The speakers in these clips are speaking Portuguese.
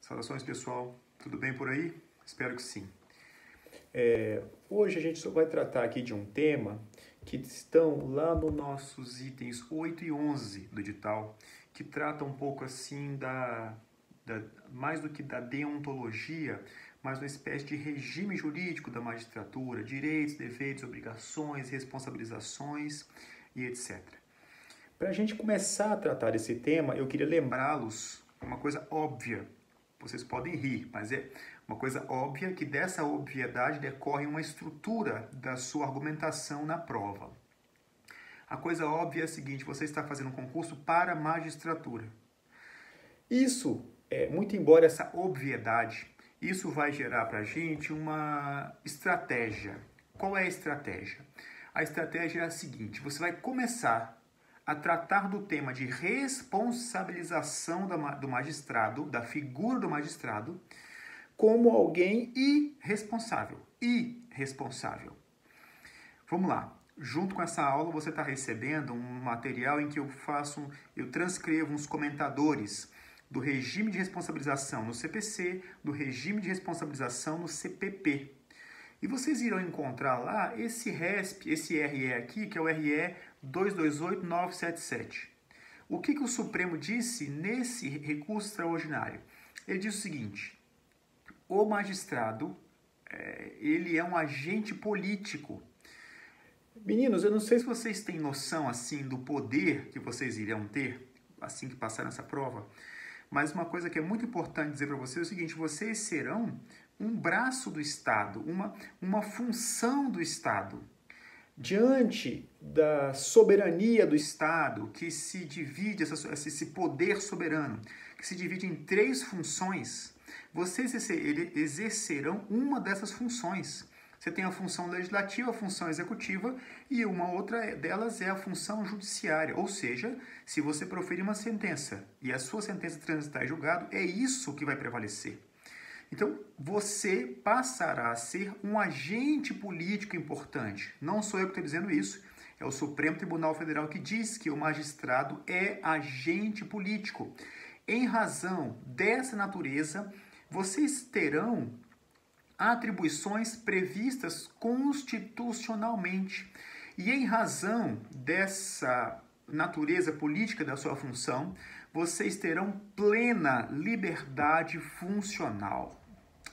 Saudações, pessoal. Tudo bem por aí? Espero que sim. Hoje a gente só vai tratar aqui de um tema que estão lá nos nossos Itens 8 e 11 do edital, que trata um pouco assim mais do que da deontologia, mas uma espécie de regime jurídico da magistratura, direitos, deveres, obrigações, responsabilizações e etc. Para a gente começar a tratar desse tema, eu queria Lembrá-los uma coisa óbvia. Vocês podem rir, mas é uma coisa óbvia que dessa obviedade decorre uma estrutura da sua argumentação na prova. A coisa óbvia é a seguinte: você está fazendo um concurso para a magistratura. Isso, muito embora Essa obviedade, isso vai gerar para a gente uma estratégia. Qual é a estratégia? A estratégia é a seguinte: você vai começar a tratar do tema de responsabilização do magistrado, da figura do magistrado, como alguém irresponsável. Irresponsável. Vamos lá. Junto com essa aula, você está recebendo um material em que eu transcrevo uns comentadores do regime de responsabilização no CPC, do regime de responsabilização no CPP. E vocês irão encontrar lá esse RESP, esse RE aqui, que é o RE 228977. O que o Supremo disse nesse recurso extraordinário? Ele diz o seguinte: o magistrado, ele é um agente político. Meninos, eu não sei se Vocês têm noção assim do poder que vocês irão ter assim que passar nessa prova, mas uma coisa que é muito importante dizer para vocês é o seguinte: vocês serão um braço do Estado, uma função do Estado. Diante da soberania do Estado, que se divide, esse poder soberano, que se divide em 3 funções, vocês exercerão uma dessas funções. Você tem a função legislativa, a função executiva e uma outra delas é a função judiciária. Ou seja, se você proferir uma sentença e a sua sentença transitar em julgado, é isso que vai prevalecer. Então, você passará a ser um agente político importante. Não sou eu que estou dizendo isso, é o Supremo Tribunal Federal que diz que o magistrado é agente político. Em razão dessa natureza, vocês terão atribuições previstas constitucionalmente. E em razão dessa natureza política da sua função, vocês terão plena liberdade funcional.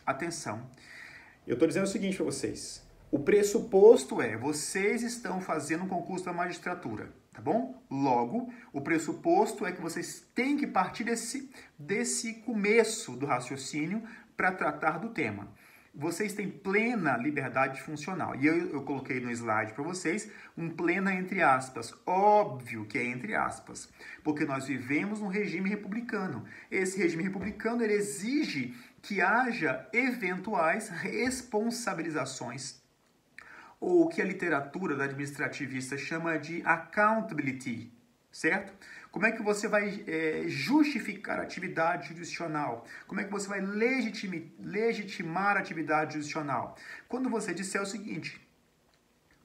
Atenção, eu estou dizendo o seguinte para vocês. O pressuposto é, vocês estão fazendo um concurso da magistratura, tá bom? Logo, o pressuposto é que vocês têm que partir desse começo do raciocínio para tratar do tema. Vocês têm plena liberdade funcional. E eu coloquei no slide para vocês um plena entre aspas. Óbvio que é entre aspas, porque nós vivemos num regime republicano. Esse regime republicano ele exige que haja eventuais responsabilizações, ou o que a literatura da administrativista chama de accountability, certo? Como é que você vai justificar a atividade jurisdicional? Como é que você vai legitimar a atividade jurisdicional? Quando você disser o seguinte: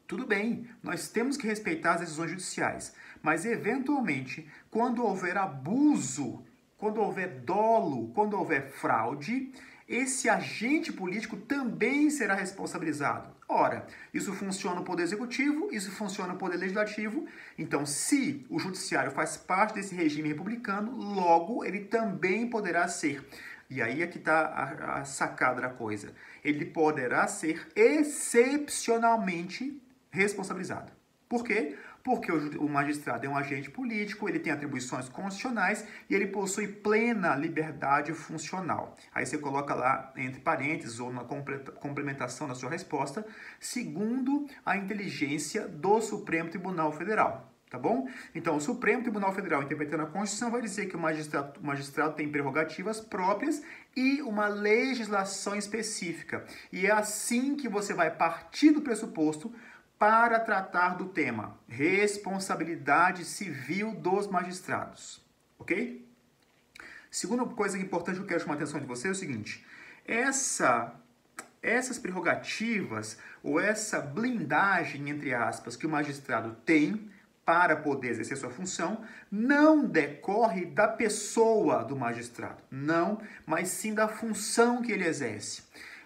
tudo bem, nós temos que respeitar as decisões judiciais, mas eventualmente, quando houver abuso, quando houver dolo, quando houver fraude, esse agente político também será responsabilizado. Ora, isso funciona no Poder Executivo, isso funciona no Poder Legislativo. Então, se o Judiciário faz parte desse regime republicano, logo ele também poderá ser. E aí é que está a sacada da coisa. Ele poderá ser excepcionalmente responsabilizado. Por quê? Porque o magistrado é um agente político, ele tem atribuições constitucionais e ele possui plena liberdade funcional. Aí você coloca lá entre parênteses ou na complementação da sua resposta, segundo a inteligência do Supremo Tribunal Federal. Tá bom? Então, o Supremo Tribunal Federal, interpretando a Constituição, vai dizer que o magistrado tem prerrogativas próprias e uma legislação específica. E é assim que você vai partir do pressuposto para tratar do tema responsabilidade civil dos magistrados, ok? Segunda coisa importante que eu quero chamar a atenção de vocês é o seguinte: essas prerrogativas ou essa blindagem, entre aspas, que o magistrado tem para poder exercer sua função não decorre da pessoa do magistrado, não, mas sim da função que ele exerce.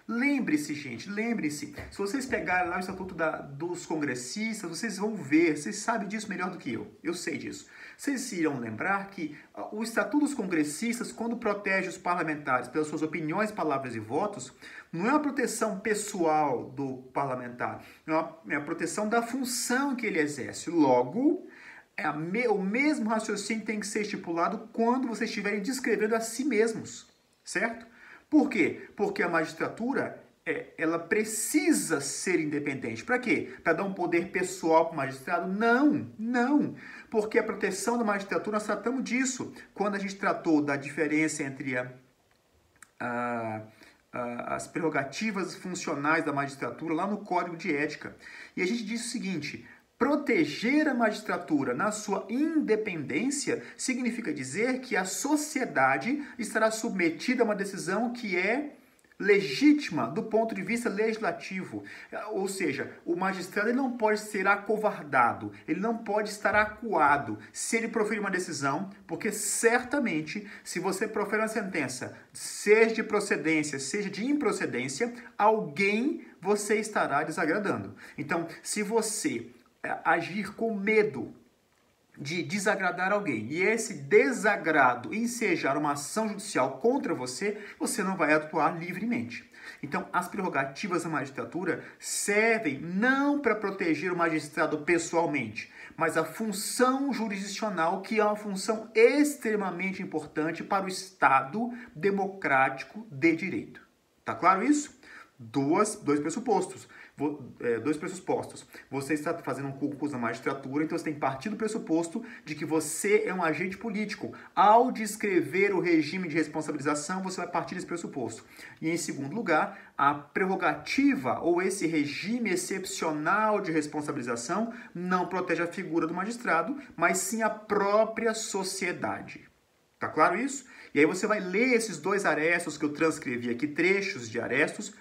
Lembre-se, gente, lembre-se, se vocês pegarem lá o Estatuto dos Congressistas, vocês vão ver, vocês sabem disso melhor do que eu sei disso. Vocês irão lembrar que o Estatuto dos Congressistas, quando protege os parlamentares pelas suas opiniões, palavras e votos, não é uma proteção pessoal do parlamentar, é a proteção da função que ele exerce. Logo, o mesmo raciocínio tem que ser estipulado quando vocês estiverem descrevendo a si mesmos, certo? Por quê? Porque a magistratura, ela precisa ser independente. Para quê? Para dar um poder pessoal para o magistrado? Não. Porque a proteção da magistratura, nós tratamos disso quando a gente tratou da diferença entre as prerrogativas funcionais da magistratura lá no Código de Ética. E a gente disse o seguinte: proteger a magistratura na sua independência significa dizer que a sociedade estará submetida a uma decisão que é legítima do ponto de vista legislativo. Ou seja, o magistrado ele não pode ser acovardado, ele não pode estar acuado se ele proferir uma decisão, porque certamente, se você profere uma sentença, seja de procedência, seja de improcedência, alguém você estará desagradando. Então, se você agir com medo de desagradar alguém e esse desagrado ensejar uma ação judicial contra você, você não vai atuar livremente. Então, as prerrogativas da magistratura servem não para proteger o magistrado pessoalmente, mas a função jurisdicional, que é uma função extremamente importante para o Estado democrático de direito. Tá claro isso? Dois pressupostos. Você está fazendo um concurso na magistratura, então você tem que partir do pressuposto de que você é um agente político. Ao descrever o regime de responsabilização, você vai partir desse pressuposto. E em segundo lugar, a prerrogativa ou esse regime excepcional de responsabilização não protege a figura do magistrado, mas sim a própria sociedade. Tá claro isso? E aí você vai ler esses dois arestos que eu transcrevi aqui, trechos de arestos,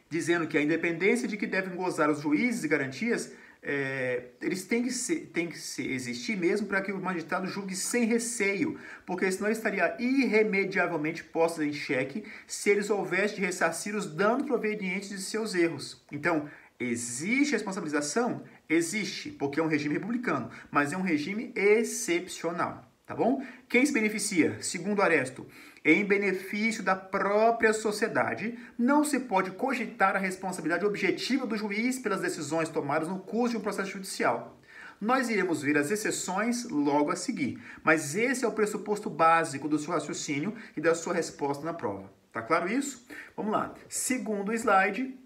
dizendo que a independência de que devem gozar os juízes e garantias, eles têm que existir mesmo para que o magistrado julgue sem receio, porque senão ele estaria irremediavelmente posto em xeque se eles houvessem de ressarcir os danos provenientes de seus erros. Então, existe responsabilização? Existe, porque é um regime republicano, mas é um regime excepcional, tá bom? Quem se beneficia? Segundo Aresto, em benefício da própria sociedade, não se pode cogitar a responsabilidade objetiva do juiz pelas decisões tomadas no curso de um processo judicial. Nós iremos ver as exceções logo a seguir, mas esse é o pressuposto básico do seu raciocínio e da sua resposta na prova. Tá claro isso? Vamos lá. Segundo slide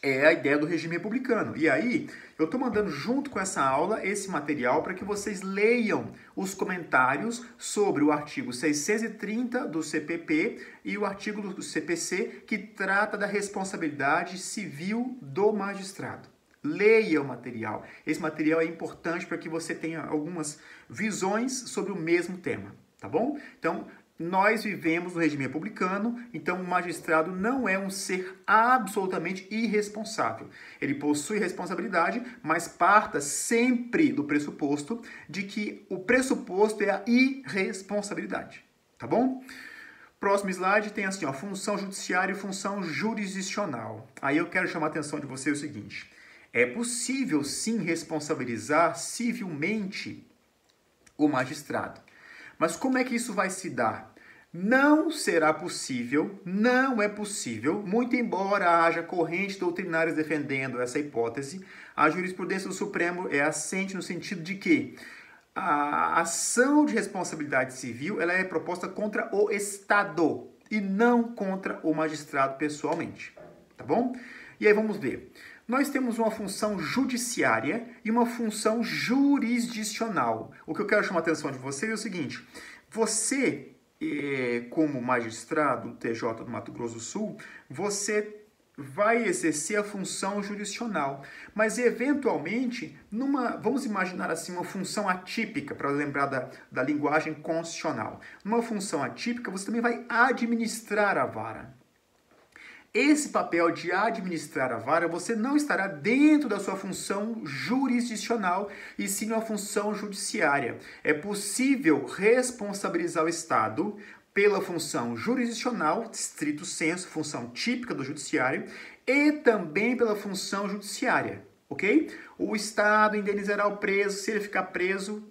é a ideia do regime republicano. E aí, eu estou mandando junto com essa aula esse material para que vocês leiam os comentários sobre o artigo 630 do CPP e o artigo do CPC que trata da responsabilidade civil do magistrado. Leia o material. Esse material é importante para que você tenha algumas visões sobre o mesmo tema, tá bom? Então, nós vivemos no regime republicano, então o magistrado não é um ser absolutamente irresponsável. Ele possui responsabilidade, mas parta sempre do pressuposto de que o pressuposto é a irresponsabilidade, tá bom? Próximo slide tem assim, ó, função judiciária e função jurisdicional. Aí eu quero chamar a atenção de vocês o seguinte: é possível sim responsabilizar civilmente o magistrado. Mas como é que isso vai se dar? Não será possível, não é possível, muito embora haja correntes doutrinárias defendendo essa hipótese, a jurisprudência do Supremo é assente no sentido de que a ação de responsabilidade civil ela é proposta contra o Estado e não contra o magistrado pessoalmente, tá bom? E aí vamos ver. Nós temos uma função judiciária e uma função jurisdicional. O que eu quero chamar a atenção de vocês é o seguinte: você, como magistrado do TJ do Mato Grosso do Sul, você vai exercer a função jurisdicional, mas eventualmente, vamos imaginar assim, uma função atípica, para lembrar da linguagem constitucional. Numa função atípica, você também vai administrar a vara. esse papel de administrar a vara, você não estará dentro da sua função jurisdicional e sim uma função judiciária. É possível responsabilizar o Estado pela função jurisdicional, stricto sensu, função típica do judiciário, e também pela função judiciária, ok? O Estado indenizará o preso se ele ficar preso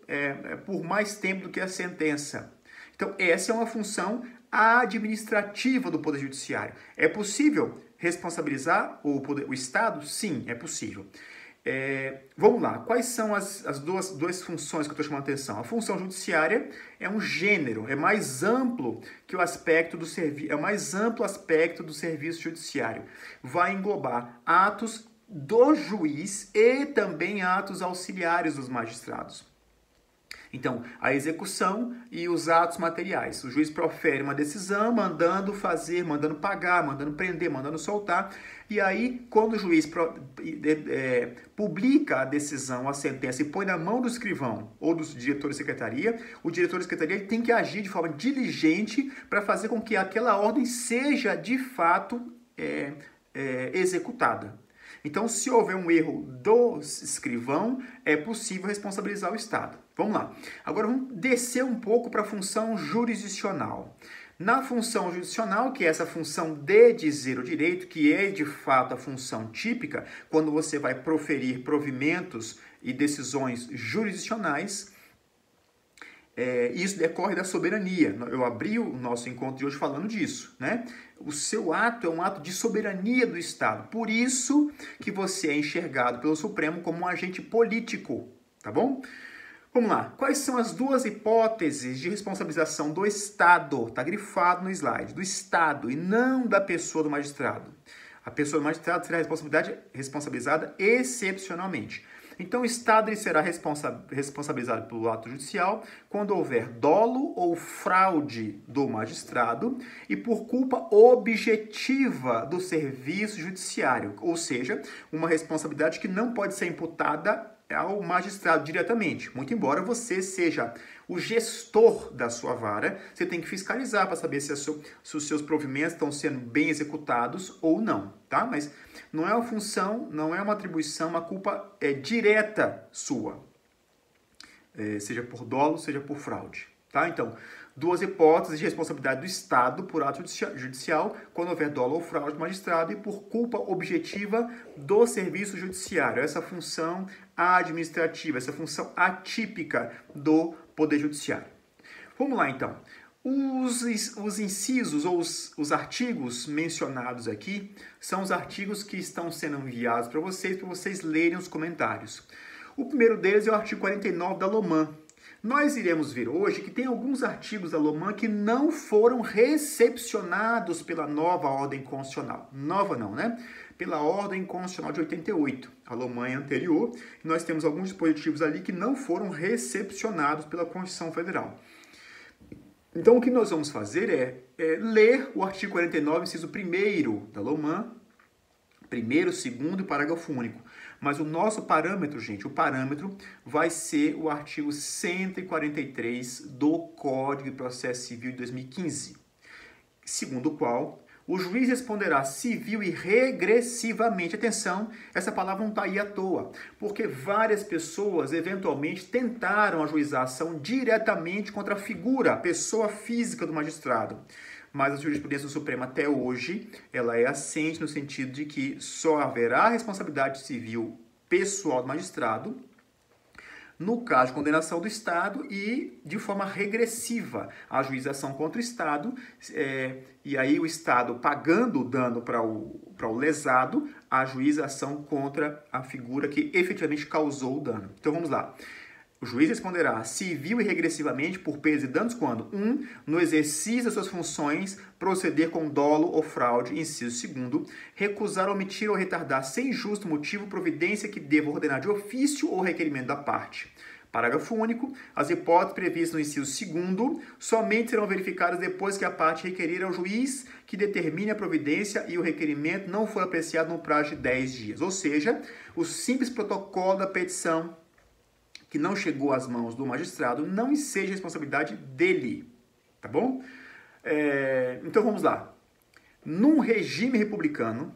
por mais tempo do que a sentença. Então, essa é uma função administrativa do Poder Judiciário. É possível responsabilizar o Estado? Sim, é possível. Vamos lá, quais são as duas funções que eu estou chamando a atenção? A função judiciária é um gênero, é mais amplo que o aspecto do serviço, é o mais amplo aspecto do serviço judiciário. Vai englobar atos do juiz e também atos auxiliares dos magistrados. Então, a execução e os atos materiais. O juiz profere uma decisão, mandando fazer, mandando pagar, mandando prender, mandando soltar. E aí, quando o juiz publica a decisão, a sentença e põe na mão do escrivão ou do diretor de secretaria, o diretor de secretaria tem que agir de forma diligente para fazer com que aquela ordem seja, de fato, executada. Então, se houver um erro do escrivão, é possível responsabilizar o Estado. Vamos lá. Agora, vamos descer um pouco para a função jurisdicional. Na função jurisdicional, que é essa função de dizer o direito, que é de fato a função típica, quando você vai proferir provimentos e decisões jurisdicionais, isso decorre da soberania. Eu abri o nosso encontro de hoje falando disso, né? O seu ato é um ato de soberania do Estado. Por isso que você é enxergado pelo Supremo como um agente político, tá bom? Vamos lá. Quais são as duas hipóteses de responsabilização do Estado? Está grifado no slide. Do Estado e não da pessoa do magistrado. A pessoa do magistrado será responsabilizada excepcionalmente. Então, o Estado ele será responsabilizado pelo ato judicial quando houver dolo ou fraude do magistrado e por culpa objetiva do serviço judiciário, ou seja, uma responsabilidade que não pode ser imputada ao magistrado diretamente. Muito embora você seja o gestor da sua vara, você tem que fiscalizar para saber se os seus provimentos estão sendo bem executados ou não, tá? Mas não é uma função, não é uma atribuição, uma culpa direta sua, seja por dolo, seja por fraude, tá? Então, duas hipóteses de responsabilidade do Estado por ato judicial, quando houver dolo ou fraude do magistrado e por culpa objetiva do serviço judiciário. Essa função administrativa, essa função atípica do Poder Judiciário. Vamos lá, então. Os incisos ou os artigos mencionados aqui são os artigos que estão sendo enviados para vocês lerem os comentários. O primeiro deles é o artigo 49 da LOMAN. Nós iremos ver hoje que tem alguns artigos da LOMAN que não foram recepcionados pela nova ordem constitucional. Nova não, né? Pela ordem constitucional de 88. A LOMAN é anterior e nós temos alguns dispositivos ali que não foram recepcionados pela Constituição Federal. Então, o que nós vamos fazer é ler o artigo 49, inciso 1º da LOMAN, 1º, 2º e parágrafo único. Mas o nosso parâmetro, gente, o parâmetro vai ser o artigo 143 do Código de Processo Civil de 2015, segundo o qual o juiz responderá civil e regressivamente. Atenção, essa palavra não está aí à toa, porque várias pessoas eventualmente tentaram ajuizar a ação diretamente contra a figura, a pessoa física do magistrado. Mas a jurisprudência do Supremo até hoje, ela é assente no sentido de que só haverá responsabilidade civil pessoal do magistrado no caso de condenação do Estado e de forma regressiva, a ajuização contra o Estado, e aí o Estado pagando o dano para o lesado, a ajuização contra a figura que efetivamente causou o dano. Então vamos lá. O juiz responderá civil e regressivamente por perdas e danos quando 1. No exercício das suas funções, proceder com dolo ou fraude, inciso 2º, recusar, omitir ou retardar sem justo motivo providência que deva ordenar de ofício ou requerimento da parte. Parágrafo único. As hipóteses previstas no inciso 2º somente serão verificadas depois que a parte requerir ao juiz que determine a providência e o requerimento não for apreciado no prazo de 10 dias. Ou seja, o simples protocolo da petição que não chegou às mãos do magistrado não seja responsabilidade dele, tá bom? Então vamos lá. Num regime republicano,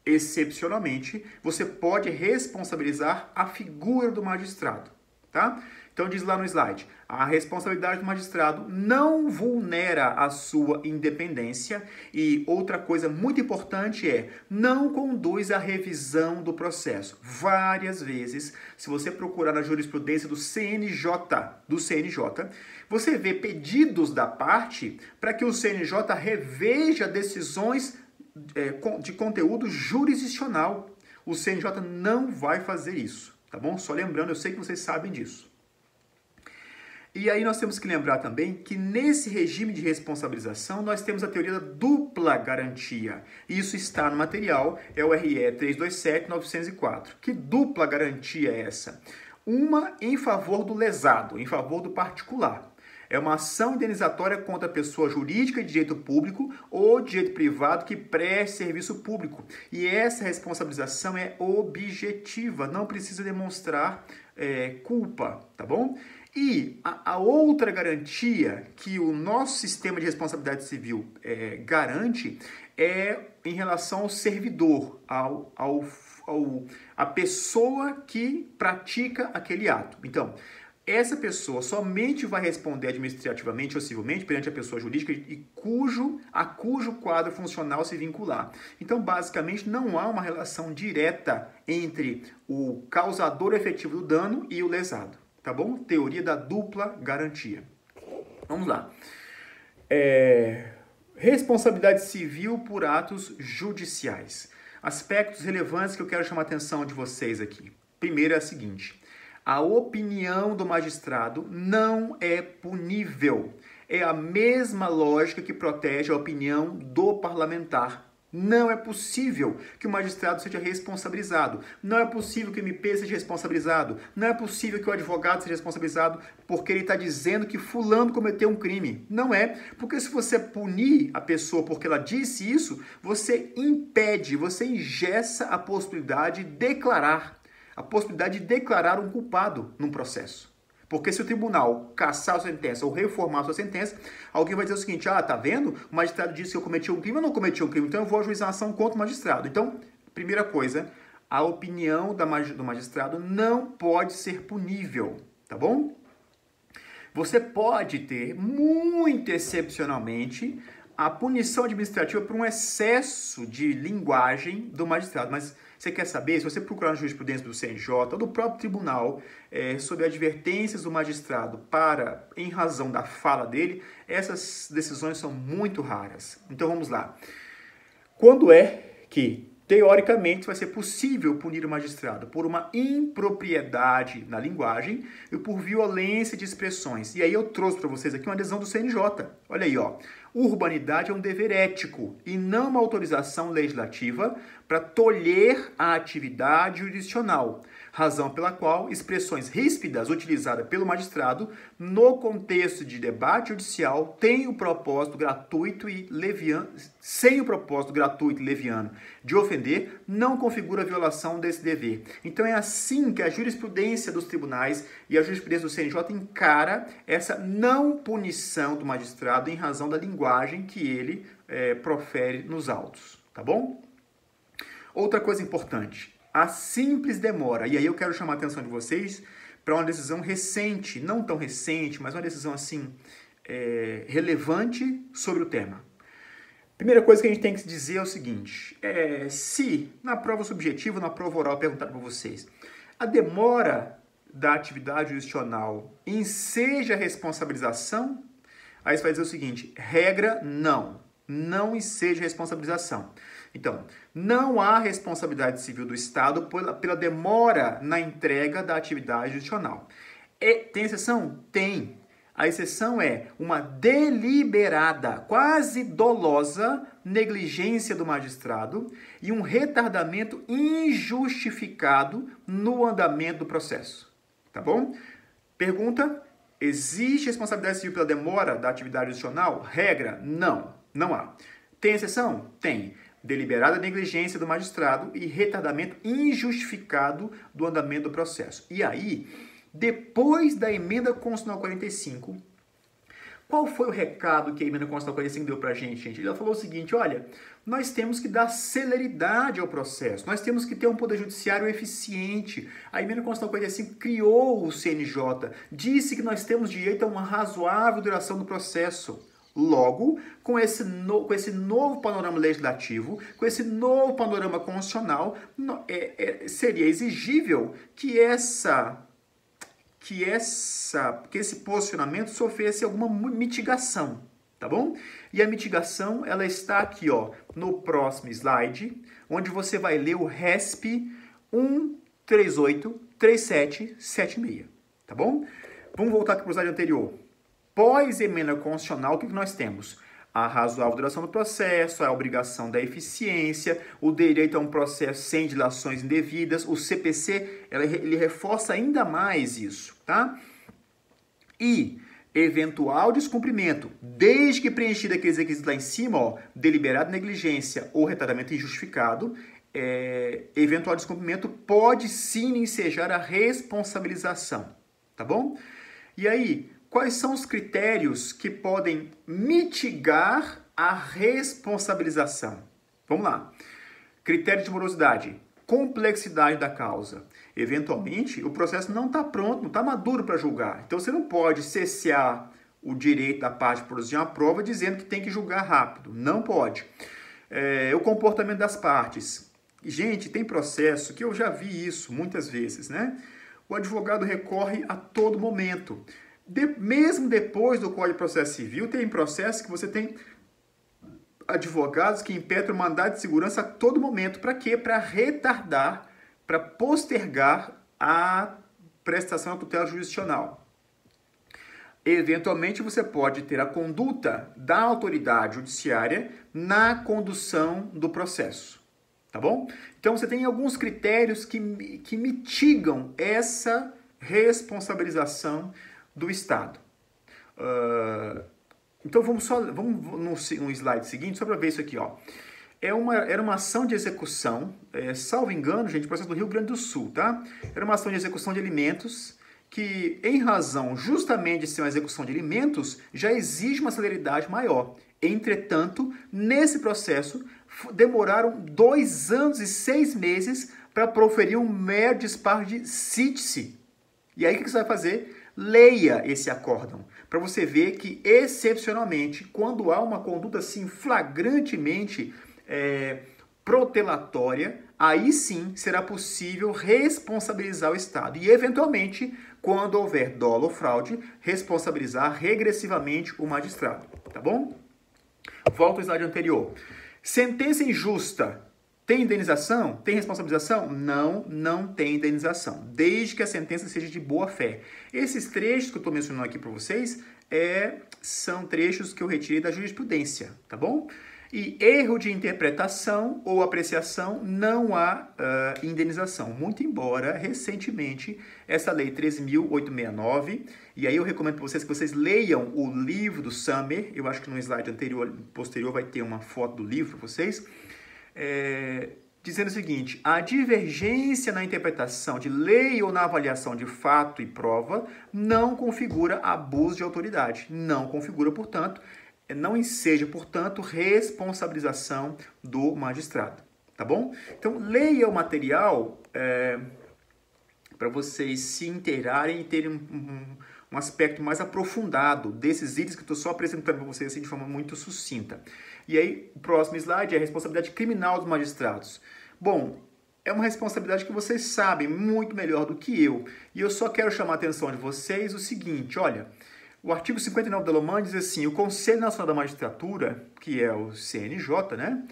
excepcionalmente, você pode responsabilizar a figura do magistrado, tá? Então diz lá no slide, a responsabilidade do magistrado não vulnera a sua independência e outra coisa muito importante não conduz à revisão do processo. Várias vezes, se você procurar na jurisprudência do CNJ, você vê pedidos da parte para que o CNJ reveja decisões de conteúdo jurisdicional. O CNJ não vai fazer isso, tá bom? Só lembrando, eu sei que vocês sabem disso. E aí nós temos que lembrar também que nesse regime de responsabilização nós temos a teoria da dupla garantia. Isso está no material, é o RE 327-904. Que dupla garantia é essa? Uma em favor do lesado, em favor do particular. É uma ação indenizatória contra a pessoa jurídica de direito público ou de direito privado que preste serviço público. E essa responsabilização é objetiva, não precisa demonstrar culpa, tá bom? E a outra garantia que o nosso sistema de responsabilidade civil garante é em relação ao servidor, a pessoa que pratica aquele ato. Então, essa pessoa somente vai responder administrativamente ou civilmente perante a pessoa jurídica a cujo quadro funcional se vincular. Então, basicamente, não há uma relação direta entre o causador efetivo do dano e o lesado. Tá bom? Teoria da dupla garantia. Vamos lá. Responsabilidade civil por atos judiciais. Aspectos relevantes que eu quero chamar a atenção de vocês aqui. Primeiro é a seguinte. A opinião do magistrado não é punível. É a mesma lógica que protege a opinião do parlamentar. Não é possível que o magistrado seja responsabilizado. Não é possível que o MP seja responsabilizado. Não é possível que o advogado seja responsabilizado porque ele está dizendo que fulano cometeu um crime. Não é. Porque se você punir a pessoa porque ela disse isso, você impede, você engessa a possibilidade de declarar um culpado num processo. Porque se o tribunal cassar a sentença ou reformar a sua sentença, alguém vai dizer o seguinte, tá vendo? O magistrado disse que eu cometi um crime, eu não cometi um crime, então eu vou ajuizar a ação contra o magistrado. Então, primeira coisa, a opinião do magistrado não pode ser punível, tá bom? Você pode ter, muito excepcionalmente, a punição administrativa por um excesso de linguagem do magistrado, mas você quer saber, se você procurar na jurisprudência do CNJ ou do próprio tribunal sobre advertências do magistrado em razão da fala dele, essas decisões são muito raras. Então vamos lá. Quando é que, teoricamente, vai ser possível punir o magistrado? Por uma impropriedade na linguagem e por violência de expressões. E aí eu trouxe para vocês aqui uma adesão do CNJ. Olha aí, ó. Urbanidade é um dever ético e não uma autorização legislativa para tolher a atividade jurisdicional, razão pela qual expressões ríspidas utilizadas pelo magistrado no contexto de debate judicial têm o propósito gratuito e leviano, sem o propósito gratuito e leviano de ofender, não configura violação desse dever. Então é assim que a jurisprudência dos tribunais e a jurisprudência do CNJ encara essa não punição do magistrado em razão da linguagem que ele profere nos autos, tá bom? Outra coisa importante, a simples demora, e aí eu quero chamar a atenção de vocês para uma decisão recente, não tão recente, mas uma decisão assim, relevante sobre o tema. Primeira coisa que a gente tem que dizer é o seguinte, se na prova subjetiva, na prova oral perguntar para vocês, a demora da atividade jurisdicional enseja responsabilização, aí você vai dizer o seguinte, regra não enseja responsabilização. Então, não há responsabilidade civil do Estado pela demora na entrega da atividade jurisdicional. Tem exceção? Tem. A exceção é uma deliberada, quase dolosa negligência do magistrado e um retardamento injustificado no andamento do processo. Tá bom? Pergunta, existe responsabilidade civil pela demora da atividade jurisdicional? Regra, não há. Tem exceção? Tem. Deliberada negligência do magistrado e retardamento injustificado do andamento do processo. E aí, depois da emenda constitucional 45, Qual foi o recado que a emenda constitucional 45 deu pra gente? Ele falou o seguinte, olha, nós temos que dar celeridade ao processo, nós temos que ter um poder judiciário eficiente. A emenda constitucional 45 criou o CNJ, disse que nós temos direito a uma razoável duração do processo. Logo, com esse novo panorama legislativo, com esse novo panorama constitucional, seria exigível que esse posicionamento sofresse alguma mitigação, tá bom? E a mitigação, ela está aqui, ó, no próximo slide, onde você vai ler o RESP 1383776, tá bom? Vamos voltar aqui para o slide anterior. Pós-emenda constitucional, o que nós temos? A razoável duração do processo, a obrigação da eficiência, o direito a um processo sem dilações indevidas, o CPC, ele reforça ainda mais isso, tá? E eventual descumprimento, desde que preenchido aqueles requisitos lá em cima, ó, deliberada negligência ou retardamento injustificado, eventual descumprimento pode sim ensejar a responsabilização, tá bom? E aí, quais são os critérios que podem mitigar a responsabilização? Vamos lá. Critério de morosidade, complexidade da causa. Eventualmente, o processo não está pronto, não está maduro para julgar. Então, você não pode cessear o direito da parte de produzir uma prova dizendo que tem que julgar rápido. Não pode. O comportamento das partes. Gente, tem processo que eu já vi isso muitas vezes, né? O advogado recorre a todo momento. Mesmo depois do Código de Processo Civil, tem processos que você tem advogados que impetram mandado de segurança a todo momento. Para quê? Para retardar, para postergar a prestação da tutela jurisdicional. Eventualmente, você pode ter a conduta da autoridade judiciária na condução do processo. Tá bom? Então, você tem alguns critérios que mitigam essa responsabilização do Estado. Então, vamos no slide seguinte, só para ver isso aqui, ó. Era uma ação de execução, salvo engano, gente, processo do Rio Grande do Sul, tá? Era uma ação de execução de alimentos que, em razão justamente de ser uma execução de alimentos, já exige uma celeridade maior. Entretanto, nesse processo, demoraram 2 anos e 6 meses para proferir um mero disparo de cítice. E aí, o que você vai fazer? Leia esse acórdão, para você ver que, excepcionalmente, quando há uma conduta assim flagrantemente protelatória, aí sim será possível responsabilizar o Estado. E, eventualmente, quando houver dolo ou fraude, responsabilizar regressivamente o magistrado. Tá bom? Volta ao slide anterior. Sentença injusta. Tem indenização? Tem responsabilização? Não, não tem indenização, desde que a sentença seja de boa fé. Esses trechos que eu estou mencionando aqui para vocês são trechos que eu retirei da jurisprudência, tá bom? E erro de interpretação ou apreciação, não há indenização. Muito embora, recentemente, essa lei 13.869, e aí eu recomendo para vocês que vocês leiam o livro do Summer, eu acho que no slide posterior vai ter uma foto do livro para vocês, dizendo o seguinte: a divergência na interpretação de lei ou na avaliação de fato e prova não configura abuso de autoridade, não configura, portanto, não enseja, portanto, responsabilização do magistrado, tá bom? Então, leia o material para vocês se inteirarem e terem um aspecto mais aprofundado desses itens que eu estou só apresentando para vocês assim, de forma muito sucinta. E aí, o próximo slide é a responsabilidade criminal dos magistrados. Bom, é uma responsabilidade que vocês sabem muito melhor do que eu. E eu só quero chamar a atenção de vocês o seguinte, olha, o artigo 59 da LOMAN diz assim: o Conselho Nacional da Magistratura, que é o CNJ, né?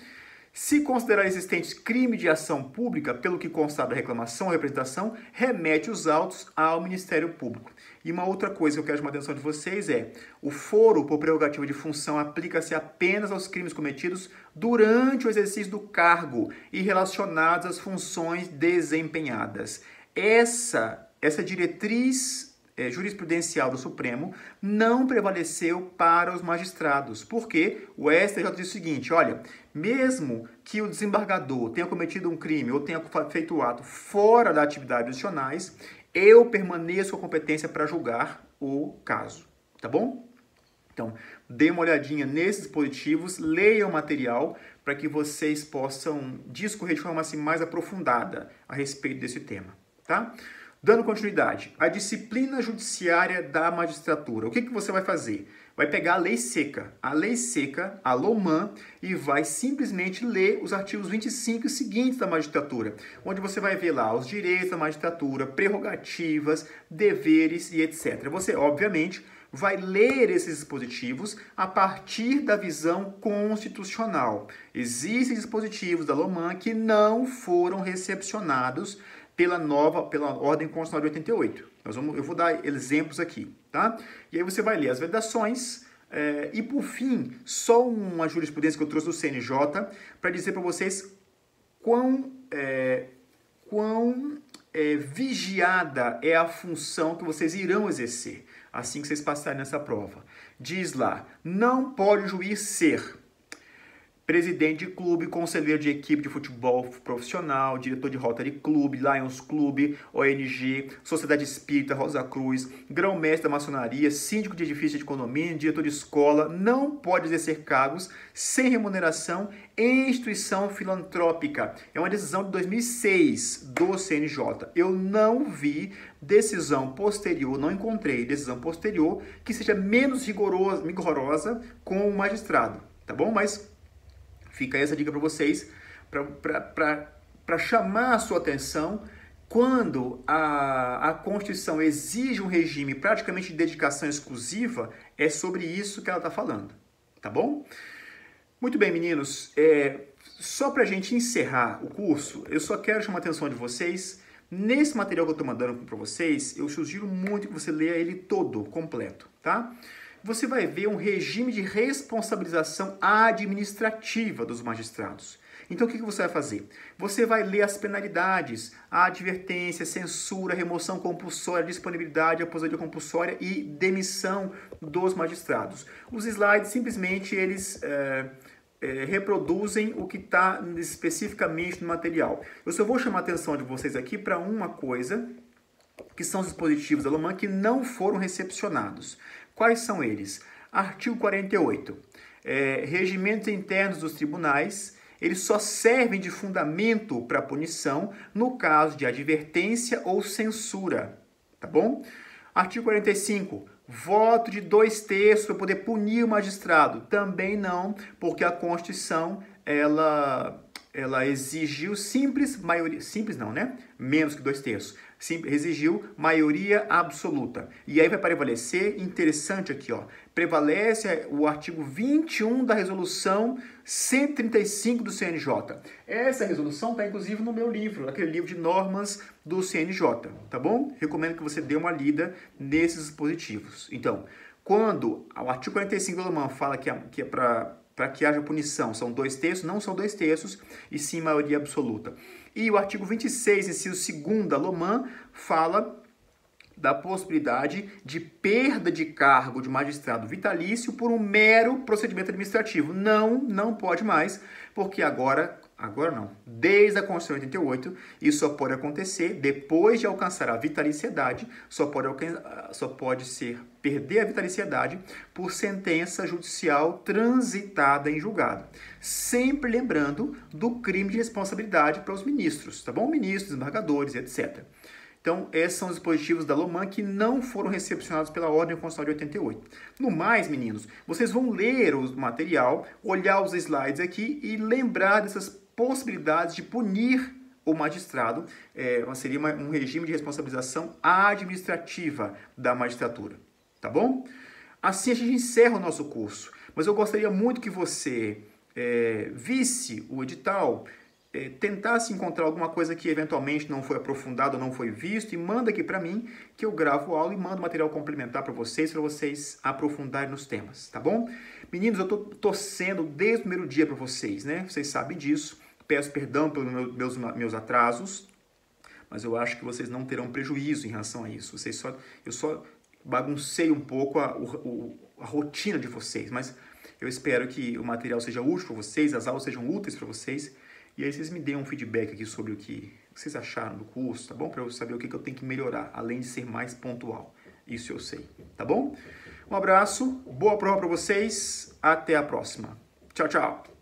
Se considerar existentes crime de ação pública, pelo que constar da reclamação ou representação, remete os autos ao Ministério Público. E uma outra coisa que eu quero chamar a atenção de vocês o foro por prerrogativa de função aplica-se apenas aos crimes cometidos durante o exercício do cargo e relacionados às funções desempenhadas. Essa diretriz jurisprudencial do Supremo não prevaleceu para os magistrados, porque o STJ diz o seguinte: olha, mesmo que o desembargador tenha cometido um crime ou tenha feito o ato fora da atividade jurisdicionais, eu permaneço com a competência para julgar o caso, tá bom? Então, dê uma olhadinha nesses dispositivos, leiam o material para que vocês possam discorrer de forma assim, mais aprofundada a respeito desse tema, tá? Dando continuidade, a disciplina judiciária da magistratura. O que você vai fazer? Vai pegar a lei seca, a LOMAN, e vai simplesmente ler os artigos 25 e seguintes da magistratura, onde você vai ver lá os direitos da magistratura, prerrogativas, deveres e etc. Você, obviamente, vai ler esses dispositivos a partir da visão constitucional. Existem dispositivos da LOMAN que não foram recepcionados pela Ordem Constitucional de 88. Eu vou dar exemplos aqui, tá? E aí você vai ler as vedações e, por fim, só uma jurisprudência que eu trouxe do CNJ para dizer para vocês quão vigiada é a função que vocês irão exercer assim que vocês passarem nessa prova. Diz lá, não pode o juiz ser presidente de clube, conselheiro de equipe de futebol profissional, diretor de Rotary Club, Lions Club, ONG, Sociedade Espírita, Rosa Cruz, grão-mestre da maçonaria, síndico de edifício de condomínio, diretor de escola, não pode exercer cargos sem remuneração em instituição filantrópica. É uma decisão de 2006 do CNJ. Eu não vi decisão posterior, não encontrei decisão posterior que seja menos rigorosa com o magistrado, tá bom? Mas fica essa dica para vocês, para chamar a sua atenção quando a Constituição exige um regime praticamente de dedicação exclusiva, é sobre isso que ela está falando, tá bom? Muito bem, meninos, só para a gente encerrar o curso, eu só quero chamar a atenção de vocês, nesse material que eu estou mandando para vocês, eu sugiro muito que você leia ele todo, completo, tá? Você vai ver um regime de responsabilização administrativa dos magistrados. Então, o que você vai fazer? Você vai ler as penalidades, a advertência, censura, remoção compulsória, disponibilidade, aposentadoria compulsória e demissão dos magistrados. Os slides, simplesmente, eles reproduzem o que está especificamente no material. Eu só vou chamar a atenção de vocês aqui para uma coisa, que são os dispositivos da LOMAN que não foram recepcionados. Quais são eles? Artigo 48. Regimentos internos dos tribunais, eles só servem de fundamento para punição no caso de advertência ou censura, tá bom? Artigo 45. Voto de 2/3 para poder punir o magistrado. Também não, porque a Constituição, ela exigiu menos que 2/3. Exigiu maioria absoluta. E aí vai prevalecer, interessante aqui, ó, prevalece o artigo 21 da resolução 135 do CNJ. Essa resolução está, inclusive, no meu livro, aquele livro de normas do CNJ, tá bom? Recomendo que você dê uma lida nesses dispositivos. Então, quando o artigo 45 do LOMAN fala que é para que haja punição, são 2/3, não são 2/3, e sim maioria absoluta. E o artigo 26, inciso 2 da LOMAN, fala da possibilidade de perda de cargo de magistrado vitalício por um mero procedimento administrativo. Não pode mais, porque agora não, desde a Constituição de 88, isso só pode acontecer depois de alcançar a vitaliciedade, só pode perder a vitaliciedade por sentença judicial transitada em julgado. Sempre lembrando do crime de responsabilidade para os ministros, tá bom? Ministros, embargadores, etc. Então, esses são os dispositivos da LOMAN que não foram recepcionados pela Ordem Constitucional de 88. No mais, meninos, vocês vão ler o material, olhar os slides aqui e lembrar dessas possibilidades de punir o magistrado. Seria um regime de responsabilização administrativa da magistratura. Tá bom? Assim a gente encerra o nosso curso. Mas eu gostaria muito que você visse o edital, tentasse encontrar alguma coisa que eventualmente não foi aprofundado ou não foi visto e manda aqui para mim, que eu gravo a aula e mando material complementar para vocês aprofundarem nos temas, tá bom? Meninos, eu tô torcendo desde o primeiro dia para vocês, né? Vocês sabem disso. Peço perdão pelos meus atrasos, mas eu acho que vocês não terão prejuízo em relação a isso. Eu só baguncei um pouco a rotina de vocês, mas eu espero que o material seja útil para vocês, as aulas sejam úteis para vocês. E aí vocês me deem um feedback aqui sobre o que vocês acharam do curso, tá bom? Para eu saber o que eu tenho que melhorar, além de ser mais pontual. Isso eu sei, tá bom? Um abraço, boa prova para vocês, até a próxima. Tchau, tchau.